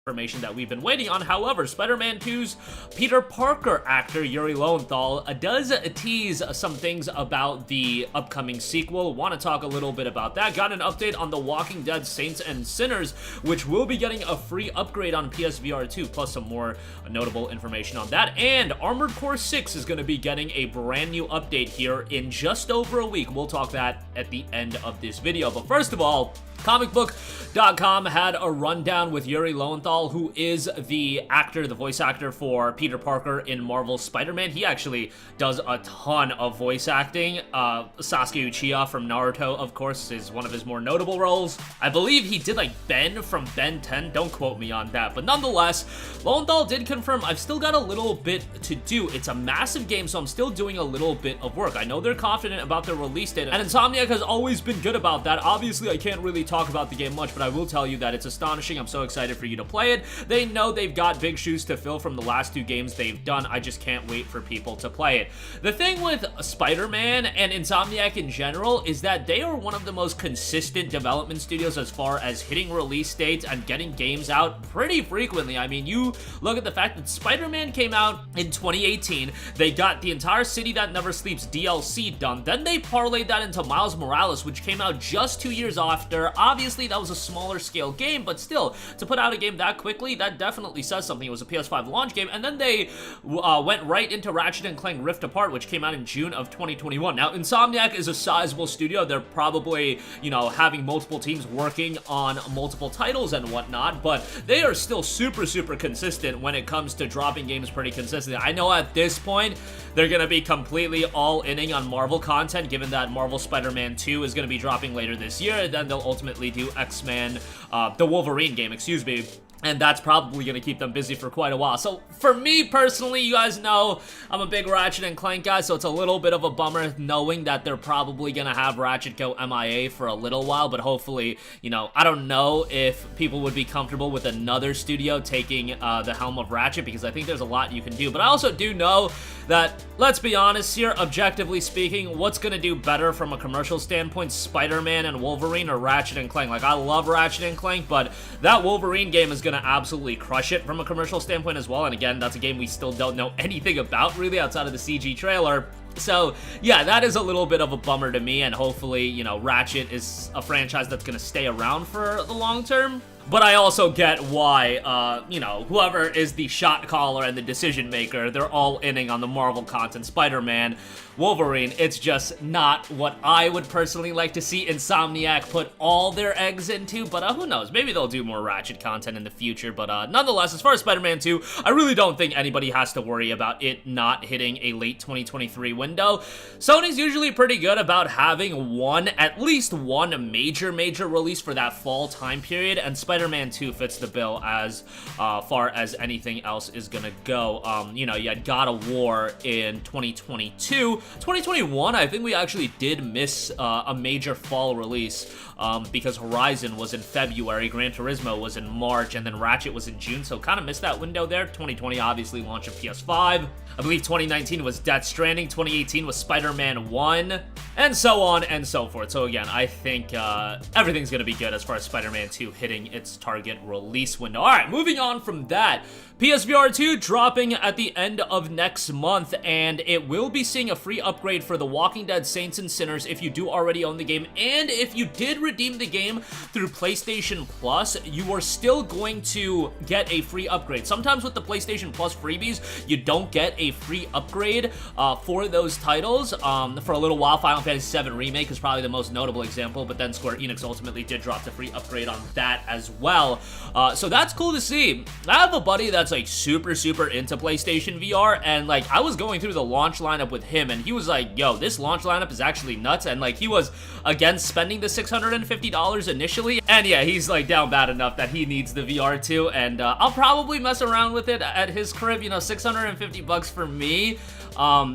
information that we've been waiting on. However, Spider-Man 2's Peter Parker actor Yuri Lowenthal does tease some things about the upcoming sequel. Want to talk a little bit about that. Got an update on The Walking Dead Saints and Sinners, which will be getting a free upgrade on PSVR 2, plus some more notable information on that. And Armored Core 6 is going to be getting a brand new update here in just over a week. We'll talk that at the end of this video. But first of all, comicbook.com had a rundown with Yuri Lowenthal, who is the actor, the voice actor for Peter Parker in Marvel's Spider-Man. He actually does a ton of voice acting. Sasuke Uchiha from Naruto, of course, is one of his more notable roles. I believe he did like Ben from Ben 10. Don't quote me on that. But nonetheless, Lowenthal did confirm, I've still got a little bit to do. It's a massive game, so I'm still doing a little bit of work. I know they're confident about their release date, and Insomniac has always been good about that. Obviously, I can't really talk about the game much, but I will tell you that it's astonishing. I'm so excited for you to play it. They know they've got big shoes to fill from the last two games they've done. I just can't wait for people to play it. The thing with Spider-Man and Insomniac in general is that they are one of the most consistent development studios as far as hitting release dates and getting games out pretty frequently. I mean, you look at the fact that Spider-Man came out in 2018. They got the entire City That Never Sleeps DLC done. Then they parlayed that into Miles Morales, which came out just 2 years after. Obviously, that was a smaller scale game, but still, to put out a game that quickly, that definitely says something. It was a PS5 launch game, and then they went right into Ratchet & Clank Rift Apart, which came out in June of 2021. Now, Insomniac is a sizable studio. They're probably, you know, having multiple teams working on multiple titles and whatnot, but they are still super, super consistent when it comes to dropping games pretty consistently. I know at this point, they're going to be completely all-inning on Marvel content, given that Marvel Spider-Man 2 is going to be dropping later this year, and then they'll ultimately do X-Men, the Wolverine game, excuse me. And that's probably going to keep them busy for quite a while. So for me personally, you guys know I'm a big Ratchet & Clank guy, so it's a little bit of a bummer knowing that they're probably going to have Ratchet go MIA for a little while, but hopefully, you know, I don't know if people would be comfortable with another studio taking the helm of Ratchet, because I think there's a lot you can do. But I also do know that, let's be honest here, objectively speaking, what's going to do better from a commercial standpoint, Spider-Man and Wolverine or Ratchet & Clank? Like, I love Ratchet & Clank, but that Wolverine game is going to absolutely crush it from a commercial standpoint as well. And again, that's a game we still don't know anything about really outside of the CG trailer. So, yeah, that is a little bit of a bummer to me, and hopefully, you know, Ratchet is a franchise that's going to stay around for the long term. But I also get why, you know, whoever is the shot caller and the decision maker, they're all inning on the Marvel content. Spider-Man, Wolverine, it's just not what I would personally like to see Insomniac put all their eggs into, but who knows, maybe they'll do more Ratchet content in the future. But nonetheless, as far as Spider-Man 2, I really don't think anybody has to worry about it not hitting a late 2023 window. Sony's usually pretty good about having at least one major release for that fall time period, and Spider-Man 2 fits the bill as far as anything else is gonna go. You know, you had God of War in 2022. 2021, I think we actually did miss a major fall release because Horizon was in February, Gran Turismo was in March, and then Ratchet was in June, so kind of missed that window there. 2020, obviously, launch of PS5. I believe 2019 was Death Stranding, 2018 was Spider-Man 1, and so on and so forth. So again, I think everything's going to be good as far as Spider-Man 2 hitting its target release window. Alright, moving on from that, PSVR 2 dropping at the end of next month, and it will be seeing a free upgrade for The Walking Dead Saints and Sinners if you do already own the game, and if you did redeem the game through PlayStation Plus, you are still going to get a free upgrade. Sometimes with the PlayStation Plus freebies, you don't get a free upgrade for those titles. For a little while, Final Fantasy VII Remake is probably the most notable example, but then Square Enix ultimately did drop the free upgrade on that as well. So that's cool to see. I have a buddy that's like super into PlayStation VR, and like I was going through the launch lineup with him, and he was like, yo, this launch lineup is actually nuts, and like he was against spending the $650 initially, and yeah, he's like down bad enough that he needs the VR too, and I'll probably mess around with it at his crib. You know, $650 for me,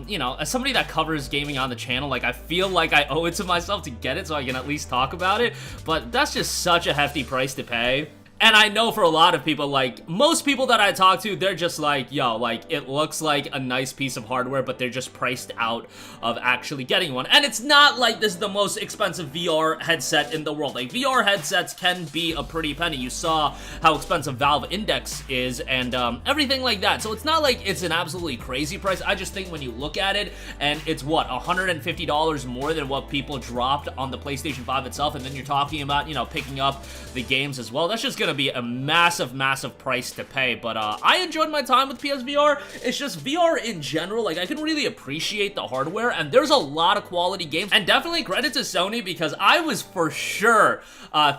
you know, as somebody that covers gaming on the channel, like I feel like I owe it to myself to get it so I can at least talk about it, but that's just such a hefty price to pay. And I know for a lot of people, like, most people that I talk to, they're just like, yo, like, it looks like a nice piece of hardware, but they're just priced out of actually getting one. And it's not like this is the most expensive VR headset in the world. Like, VR headsets can be a pretty penny. You saw how expensive Valve Index is and everything like that. So it's not like it's an absolutely crazy price. I just think when you look at it, and it's what, $150 more than what people dropped on the PlayStation 5 itself, and then you're talking about, you know, picking up the games as well. That's just gonna be a massive price to pay. But I enjoyed my time with PSVR. It's just VR in general, like, I can really appreciate the hardware, and there's a lot of quality games. And definitely credit to Sony, because I was for sure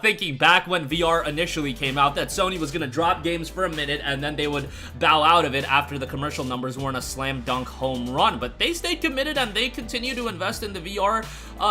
thinking back when VR initially came out that Sony was gonna drop games for a minute and then they would bow out of it after the commercial numbers weren't a slam dunk home run. But they stayed committed and they continue to invest in the VR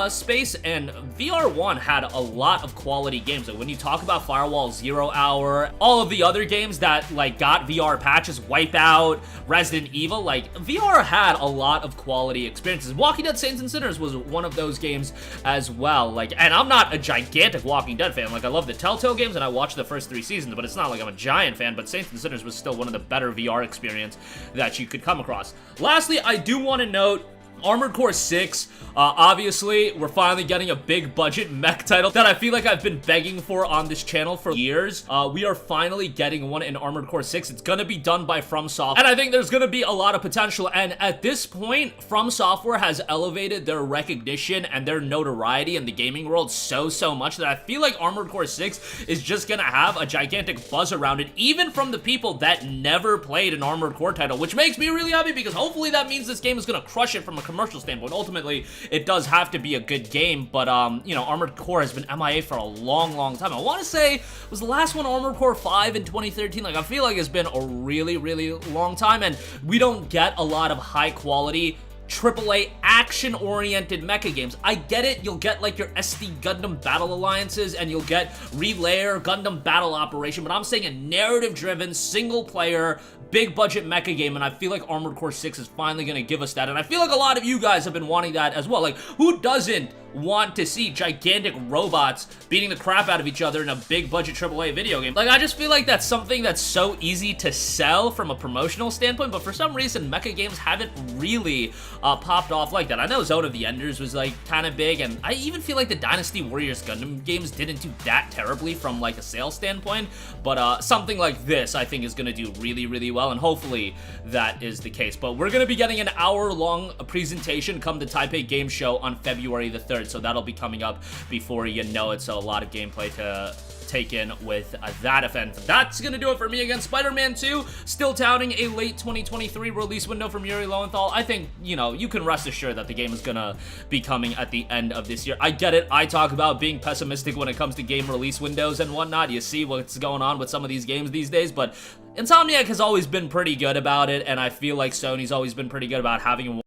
space, and VR1 had a lot of quality games. Like, when you talk about Firewall Zero Hour, all of the other games that, like, got VR patches, Wipeout, Resident Evil, like, VR had a lot of quality experiences. Walking Dead Saints and Sinners was one of those games as well. Like, and I'm not a gigantic Walking Dead fan. Like, I love the Telltale games and I watched the first 3 seasons, but it's not like I'm a giant fan. But Saints and Sinners was still one of the better VR experience that you could come across. Lastly, I do want to note Armored Core 6, obviously, we're finally getting a big budget mech title that I feel like I've been begging for on this channel for years. We are finally getting one in Armored Core 6. It's gonna be done by From Software, and I think there's gonna be a lot of potential. And at this point, From Software has elevated their recognition and their notoriety in the gaming world so much that I feel like Armored Core 6 is just gonna have a gigantic buzz around it, even from the people that never played an Armored Core title, which makes me really happy, because hopefully that means this game is gonna crush it from a commercial standpoint. Ultimately, it does have to be a good game, but you know, Armored Core has been MIA for a long time. I want to say, was the last one Armored Core 5 in 2013? Like, I feel like it's been a really long time, and we don't get a lot of high quality AAA action-oriented mecha games. I get it, you'll get like your SD Gundam Battle Alliances and you'll get Relayer Gundam Battle Operation, but I'm saying a narrative-driven, single-player, big-budget mecha game, and I feel like Armored Core 6 is finally gonna give us that, and I feel like a lot of you guys have been wanting that as well. Like, who doesn't want to see gigantic robots beating the crap out of each other in a big-budget AAA video game? Like, I just feel like that's something that's so easy to sell from a promotional standpoint, but for some reason, mecha games haven't really popped off like that. I know Zone of the Enders was, like, kind of big, and I even feel like the Dynasty Warriors Gundam games didn't do that terribly from, like, a sales standpoint, but something like this, I think, is gonna do really well, and hopefully that is the case. But we're gonna be getting an hour-long presentation come the Taipei Game Show on February the 3rd, so that'll be coming up before you know it, so a lot of gameplay to take in with that event. That's gonna do it for me. Again, Spider-Man 2, still touting a late 2023 release window from Yuri Lowenthal. I think, you know, you can rest assured that the game is gonna be coming at the end of this year. I get it, I talk about being pessimistic when it comes to game release windows and whatnot. You see what's going on with some of these games these days, but Insomniac has always been pretty good about it, and I feel like Sony's always been pretty good about having